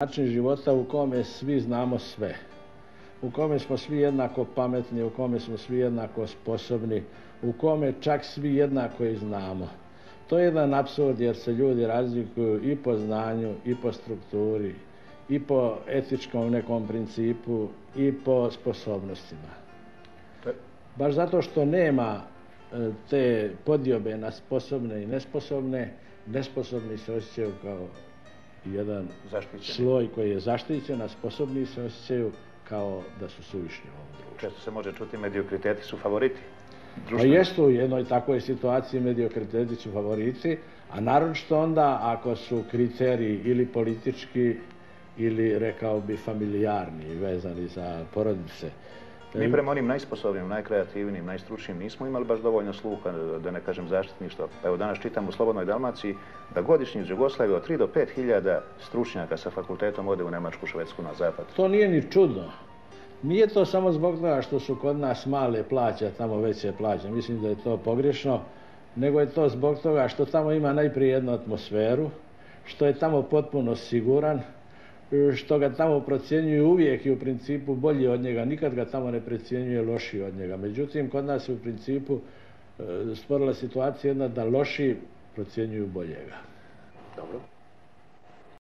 Način života u kome svi znamo sve, u kome smo svi jednako pametni, u kome smo svi jednako sposobni, u kome čak svi jednako i znamo. To je jedan apsurd jer se ljudi razlikuju i po znanju, i po strukturi, i po etičkom nekom principu, i po sposobnostima. Baš zato što nema te podiobe na sposobne i nesposobne, nesposobni se osjećaju kao jedan sloj koji je zaštićen, a sposobni se osjećaju kao da su suvišni u ovom društvu. Često se može čuti, mediokriteti su favoriti. Pa jesu u jednoj takvoj situaciji, mediokriteti su favoriti, a naročito onda ako su kriteriji ili politički ili, rekao bi, familijarni, vezani za porodice. Mi prema onim najsposobnijim, najkreativnijim, najstručnijim nismo imali baš dovoljno sluha, da ne kažem zaštitništva. Evo danas čitam u Slobodnoj Dalmaciji da godišnje iz Jugoslavije od 3 do 5 hiljada stručnjaka sa fakultetom ode u Njemačku, Švedsku, na zapad. To nije ni čudno. Nije to samo zbog toga što su kod nas male plaće, a tamo veće plaće. Mislim da je to pogrešno, nego je to zbog toga što tamo ima najprije jednu atmosferu, što je tamo potpuno siguran, što ga tamo procjenjuju uvijek i u principu bolji od njega, nikad ga tamo ne procjenjuje lošiji od njega. Međutim, kod nas je u principu stvorila situacija jedna da loši procjenjuju boljega. Dobro.